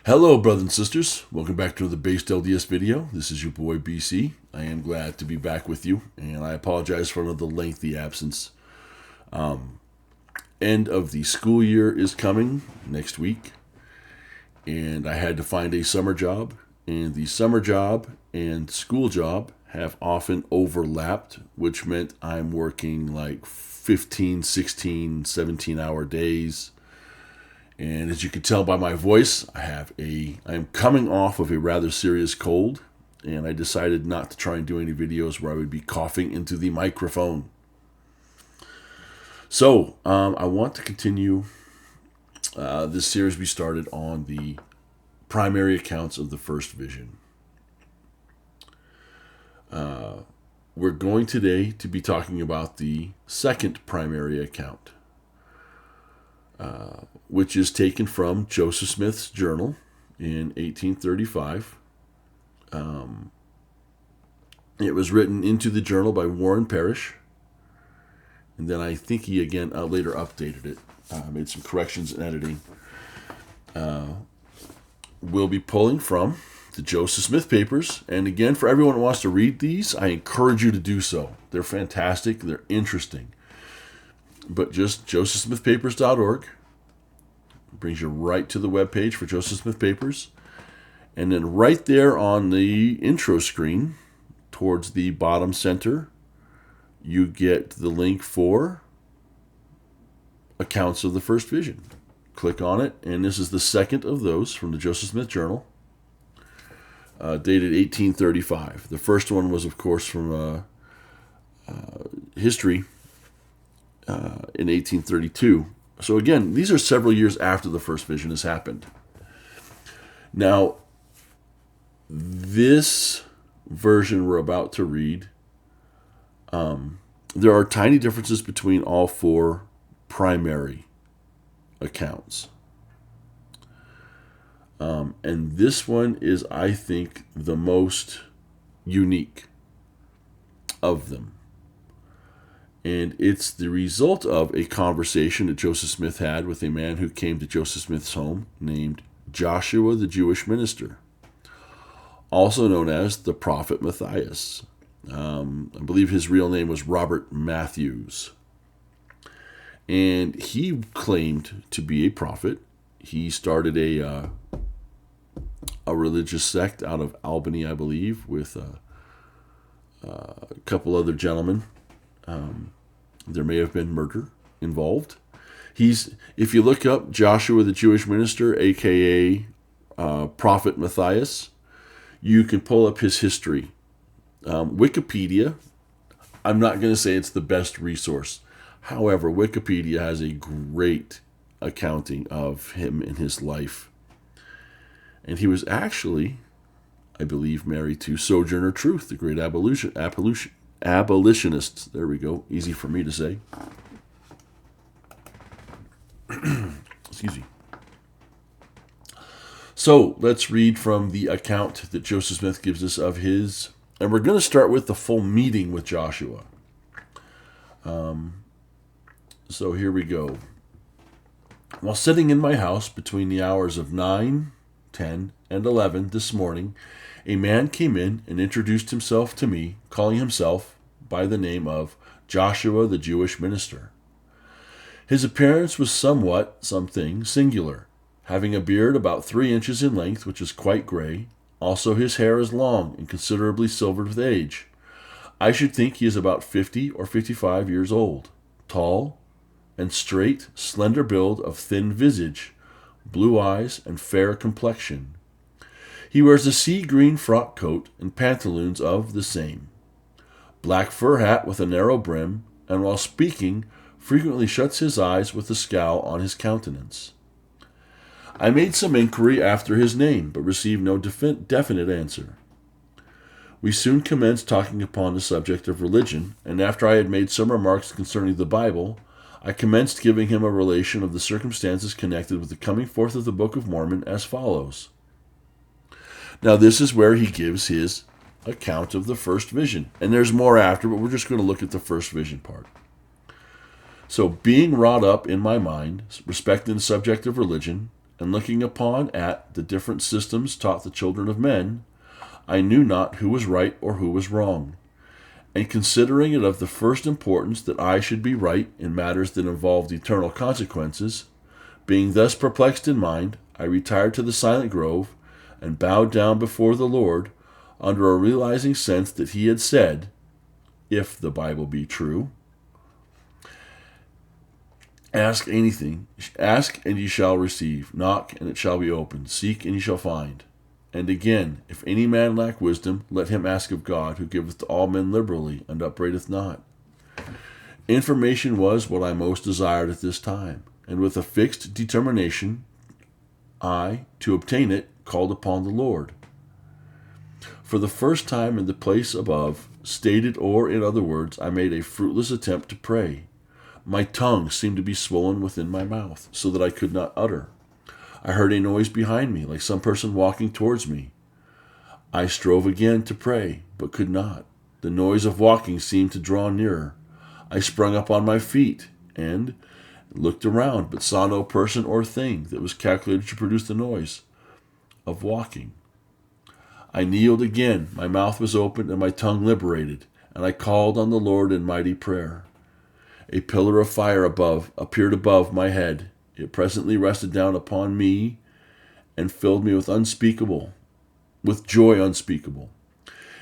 Hello, brothers and sisters. Welcome back to another Based LDS video. This is your boy BC. I am glad to be back with you, and I apologize for another lengthy absence. End of the school year is coming next week, and I had to find a summer job, and the summer job and school job have often overlapped, which meant I'm working like 15, 16, 17-hour days. And as you can tell by my voice, I am coming off of a rather serious cold, and I decided not to try and do any videos where I would be coughing into the microphone. So, I want to continue this series we started on the primary accounts of the first vision. We're going today to be talking about the second primary account, which is taken from Joseph Smith's journal in 1835. It was written into the journal by Warren Parrish, and then I think he again later updated it, made some corrections and editing. We'll be pulling from the Joseph Smith papers, and again, for everyone who wants to read these, I encourage you to do so. They're fantastic, they're interesting. But just josephsmithpapers.org brings you right to the webpage for Joseph Smith Papers. And then right there on the intro screen, towards the bottom center, you get the link for Accounts of the First Vision. Click on it, and this is the second of those from the Joseph Smith Journal, dated 1835. The first one was, of course, from history in 1832. So again, these are several years after the first vision has happened. Now, this version we're about to read, there are tiny differences between all four primary accounts. And this one is, I think, the most unique of them. And it's the result of a conversation that Joseph Smith had with a man who came to Joseph Smith's home named Joshua the Jewish minister, also known as the prophet Matthias. I believe his real name was Robert Matthews. And he claimed to be a prophet. He started a religious sect out of Albany, I believe, with a couple other gentlemen. There may have been murder involved. If you look up Joshua the Jewish minister, aka Prophet Matthias, you can pull up his history. Wikipedia, I'm not going to say it's the best resource. However, Wikipedia has a great accounting of him and his life. And he was actually, I believe, married to Sojourner Truth, the great abolitionists. There we go. Easy for me to say. Excuse me. So let's read from the account that Joseph Smith gives us of his, and we're going to start with the full meeting with Joshua. So here we go. While sitting in my house between the hours of 9, 10, and 11 this morning, a man came in and introduced himself to me, calling himself by the name of Joshua the Jewish minister. His appearance was something singular, having a beard about 3 inches in length, which is quite gray. Also his hair is long and considerably silvered with age. I should think he is about 50 or 55 years old, tall and straight, slender build of thin visage, blue eyes, and fair complexion. He wears a sea-green frock coat and pantaloons of the same, black fur hat with a narrow brim, and while speaking, frequently shuts his eyes with a scowl on his countenance. I made some inquiry after his name, but received no definite answer. We soon commenced talking upon the subject of religion, and after I had made some remarks concerning the Bible, I commenced giving him a relation of the circumstances connected with the coming forth of the Book of Mormon as follows. Now this is where he gives his account of the first vision. And there's more after, but we're just going to look at the first vision part. So, being wrought up in my mind, respecting the subject of religion, and looking upon at the different systems taught the children of men, I knew not who was right or who was wrong. And considering it of the first importance that I should be right in matters that involved eternal consequences, being thus perplexed in mind, I retired to the silent grove and bowed down before the Lord under a realizing sense that he had said, if the Bible be true, ask anything, ask and ye shall receive, knock and it shall be opened, seek and ye shall find. And again, if any man lack wisdom, let him ask of God, who giveth to all men liberally, and upbraideth not. Information was what I most desired at this time, and with a fixed determination, I, to obtain it, called upon the Lord. For the first time in the place above stated, or in other words, I made a fruitless attempt to pray. My tongue seemed to be swollen within my mouth, so that I could not utter. I heard a noise behind me, like some person walking towards me. I strove again to pray, but could not. The noise of walking seemed to draw nearer. I sprung up on my feet, and looked around, but saw no person or thing that was calculated to produce the noise of walking. I kneeled again, my mouth was opened, and my tongue liberated, and I called on the Lord in mighty prayer. A pillar of fire appeared above my head. It presently rested down upon me and filled me with joy unspeakable.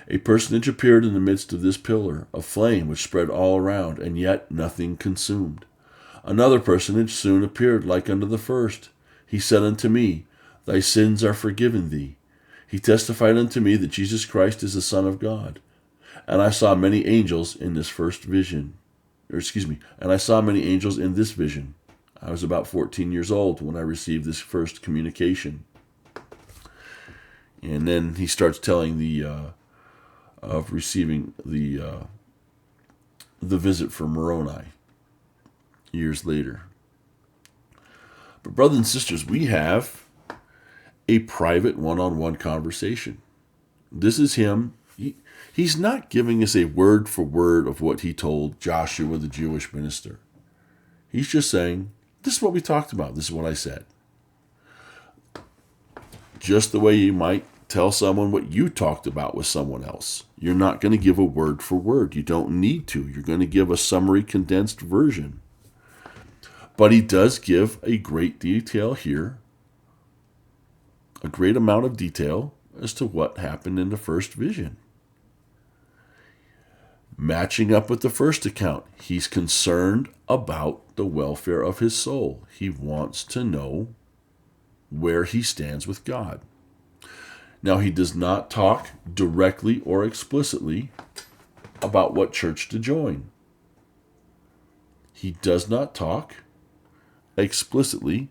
A personage appeared in the midst of this pillar, a flame which spread all around, and yet nothing consumed. Another personage soon appeared like unto the first. He said unto me, Thy sins are forgiven thee. He testified unto me that Jesus Christ is the Son of God. And I saw many angels in this vision. I was about 14 years old when I received this first communication. And then he starts telling of receiving the visit from Moroni years later. But brothers and sisters, we have a private one-on-one conversation. This is him. He's not giving us a word for word of what he told Joshua, the Jewish minister. He's just saying, this is what we talked about. This is what I said. Just the way you might tell someone what you talked about with someone else. You're not going to give a word for word. You don't need to. You're going to give a summary, condensed version. But he does give a great detail here, a great amount of detail as to what happened in the first vision. Matching up with the first account, he's concerned about the welfare of his soul. He wants to know where he stands with God. Now, he does not talk directly or explicitly about what church to join. He does not talk explicitly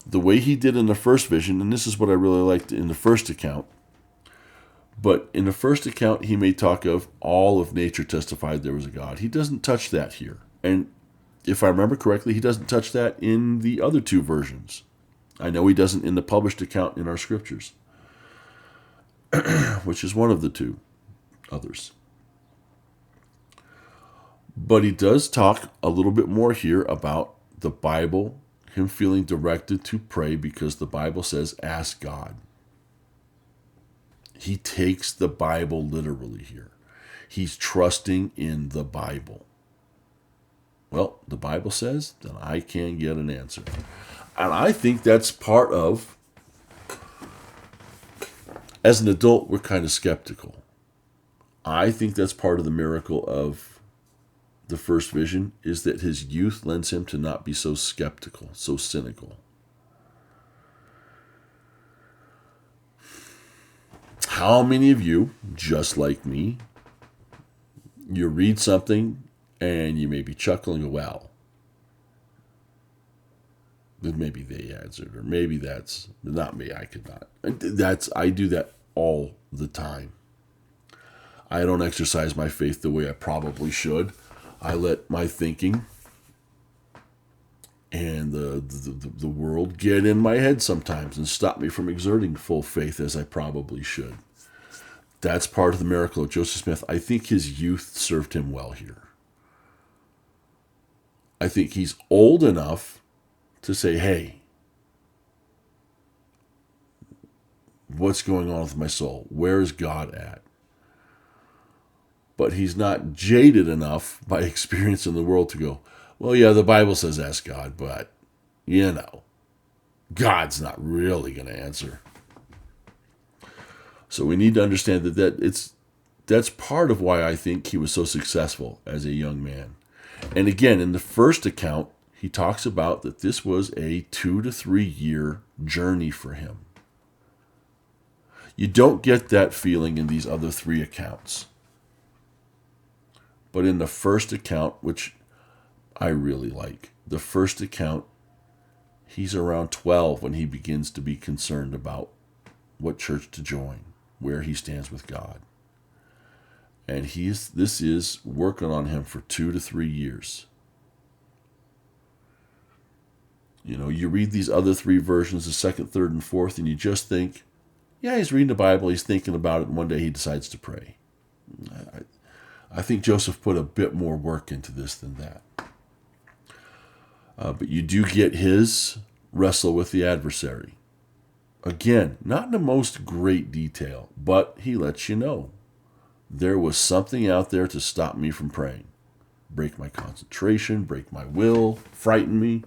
the way he did in the first vision, and this is what I really liked in the first account. But in the first account, he may talk of all of nature testified there was a God. He doesn't touch that here. And if I remember correctly, he doesn't touch that in the other two versions. I know he doesn't in the published account in our scriptures, which is one of the two others. But he does talk a little bit more here about the Bible, him feeling directed to pray because the Bible says, ask God. He takes the Bible literally here. He's trusting in the Bible. Well, the Bible says, then I can get an answer. And I think that's part of, as an adult, we're kind of skeptical. I think that's part of the miracle of the first vision, is that his youth lends him to not be so skeptical, so cynical. How many of you, just like me, you read something and you may be chuckling, well, that maybe they answered, or maybe that's not me, I could not. I do that all the time. I don't exercise my faith the way I probably should. I let my thinking and the world get in my head sometimes and stop me from exerting full faith as I probably should. That's part of the miracle of Joseph Smith. I think his youth served him well here. I think he's old enough to say, hey, what's going on with my soul? Where is God at? But he's not jaded enough by experience in the world to go, well, yeah, the Bible says ask God, but, God's not really going to answer. So we need to understand that's part of why I think he was so successful as a young man. And again, in the first account, he talks about that this was a 2 to 3 year journey for him. You don't get that feeling in these other 3 accounts. But in the first account, which I really like, the first account, he's around 12 when he begins to be concerned about what church to join, where he stands with God. And this is working on him for 2 to 3 years. You read these other 3 versions, the second, third, and fourth, and you just think, yeah, he's reading the Bible, he's thinking about it, and one day he decides to pray. I think Joseph put a bit more work into this than that. But you do get his wrestle with the adversary. Again, not in the most great detail, but he lets you know. There was something out there to stop me from praying. Break my concentration, break my will, frighten me.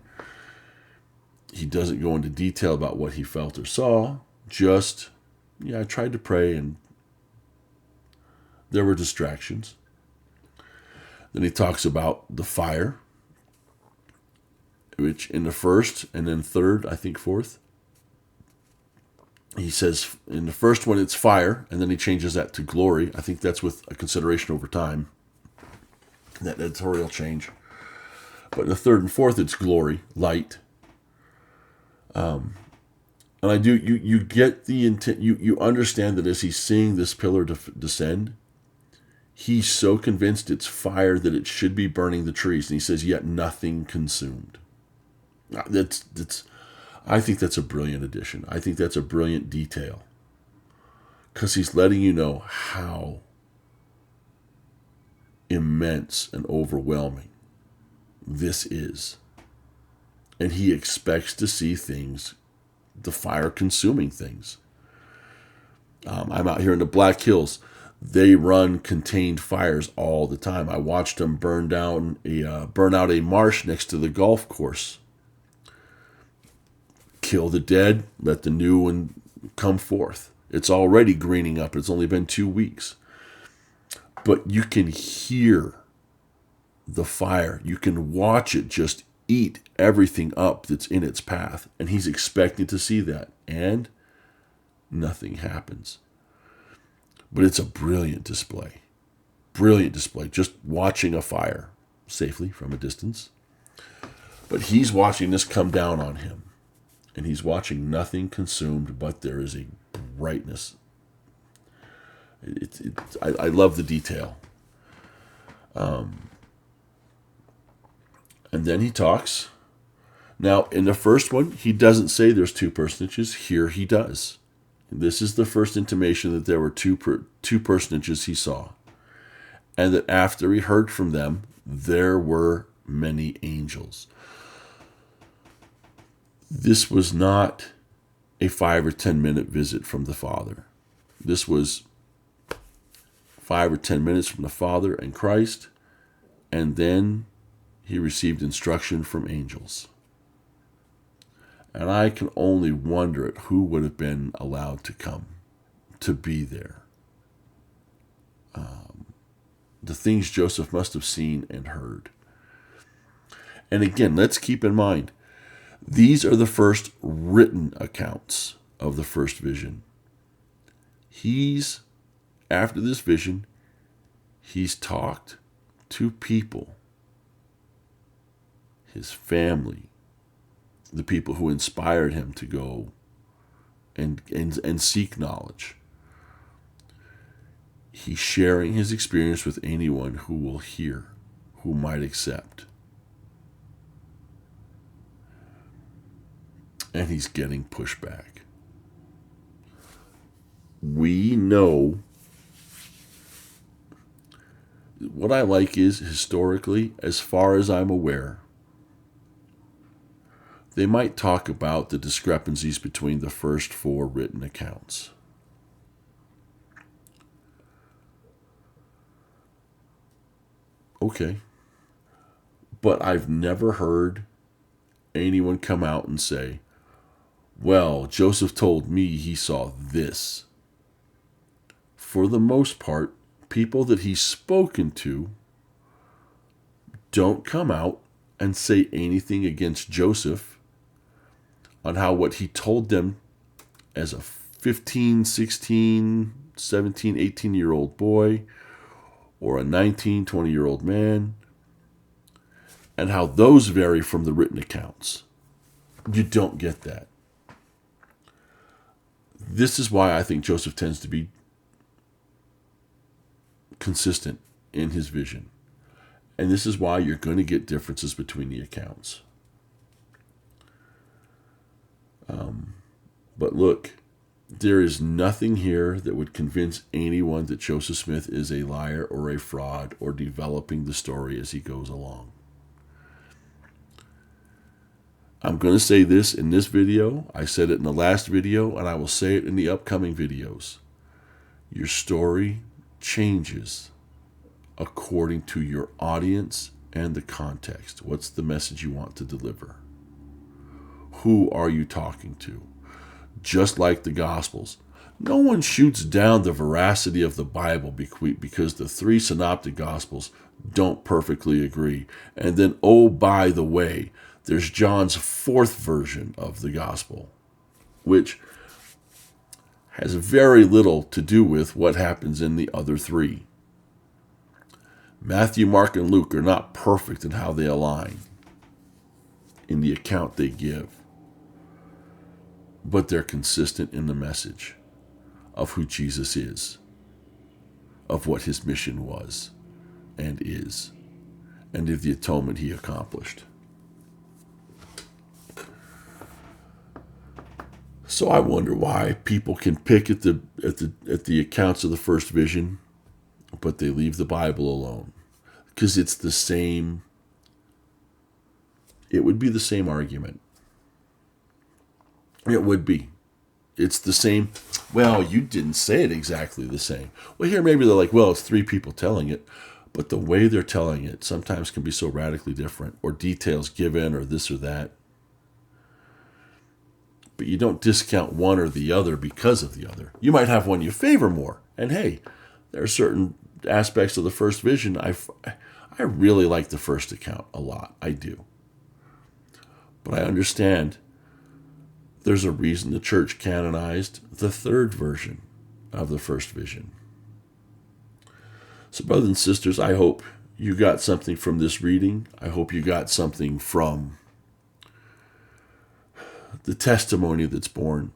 He doesn't go into detail about what he felt or saw. Just, I tried to pray and there were distractions. Then he talks about the fire, which in the first and then third, I think fourth, he says in the first one it's fire, and then he changes that to glory. I think that's with a consideration over time, that editorial change. But in the third and fourth, it's glory, light. And you get the intent, you understand that as he's seeing this pillar descend, he's so convinced it's fire that it should be burning the trees. And he says, yet nothing consumed. I think that's a brilliant addition. I think that's a brilliant detail. Because he's letting you know how immense and overwhelming this is. And he expects to see things, the fire consuming things. I'm out here in the Black Hills. They run contained fires all the time. I watched them burn out a marsh next to the golf course. Kill the dead, let the new one come forth. It's already greening up. It's only been 2 weeks. But you can hear the fire. You can watch it just eat everything up that's in its path. And he's expecting to see that. And nothing happens. But it's a brilliant display. Brilliant display. Just watching a fire safely from a distance. But he's watching this come down on him. And he's watching nothing consumed, but there is a brightness. I love the detail. And then he talks. Now, in the first one, he doesn't say there's 2 personages. Here he does. This is the first intimation that there were two personages he saw. And that after he heard from them, there were many angels. This was not a 5 or 10 minute visit from the Father. This was 5 or 10 minutes from the Father and Christ, and then he received instruction from angels. And I can only wonder at who would have been allowed to come, to be there. The things Joseph must have seen and heard. And again, let's keep in mind, these are the first written accounts of the first vision. After this vision, he's talked to people, his family, the people who inspired him to go and seek knowledge. He's sharing his experience with anyone who will hear, who might accept. And he's getting pushback. We know, what I like is, historically, as far as I'm aware, they might talk about the discrepancies between the first 4 written accounts. Okay. But I've never heard anyone come out and say, well, Joseph told me he saw this. For the most part, people that he's spoken to don't come out and say anything against Joseph on how what he told them as a 15, 16, 17, 18-year-old boy or a 19, 20-year-old man, and how those vary from the written accounts. You don't get that. This is why I think Joseph tends to be consistent in his vision. And this is why you're going to get differences between the accounts. But look, there is nothing here that would convince anyone that Joseph Smith is a liar or a fraud or developing the story as he goes along. I'm going to say this in this video. I said it in the last video, and I will say it in the upcoming videos. Your story changes according to your audience and the context. What's the message you want to deliver? Who are you talking to? Just like the Gospels. No one shoots down the veracity of the Bible because the three synoptic Gospels don't perfectly agree. And then, oh, by the way, there's John's fourth version of the Gospel, which has very little to do with what happens in the other three. Matthew, Mark, and Luke are not perfect in how they align in the account they give, but they're consistent in the message of who Jesus is, of what his mission was and is, and of the atonement he accomplished. So I wonder why people can pick at the accounts of the first vision, but they leave the Bible alone. Because it's the same, it would be the same argument. It would be. It's the same, well, you didn't say it exactly the same. Well, here maybe they're like, well, it's three people telling it, but the way they're telling it sometimes can be so radically different, or details given, or this or that. But you don't discount one or the other because of the other. You might have one you favor more. And hey, there are certain aspects of the first vision I really like the first account a lot. I do. But I understand there's a reason the church canonized the third version of the first vision. So brothers and sisters, I hope you got something from this reading. I hope you got something from the testimony that's born.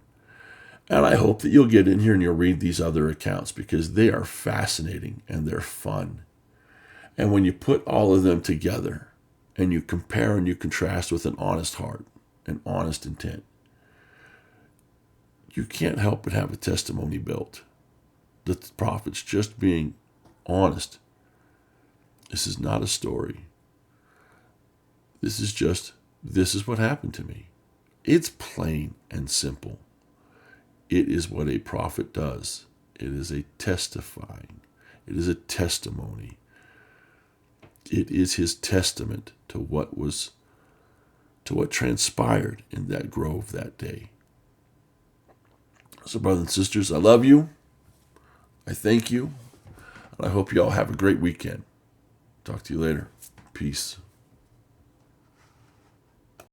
And I hope that you'll get in here and you'll read these other accounts because they are fascinating and they're fun. And when you put all of them together and you compare and you contrast with an honest heart and honest intent, you can't help but have a testimony built. The prophets just being honest. This is not a story. This is what happened to me. It's plain and simple. It is what a prophet does. It is a testifying. It is a testimony. It is his testament to what transpired in that grove that day. So brothers and sisters, I love you. I thank you. And I hope you all have a great weekend. Talk to you later. Peace.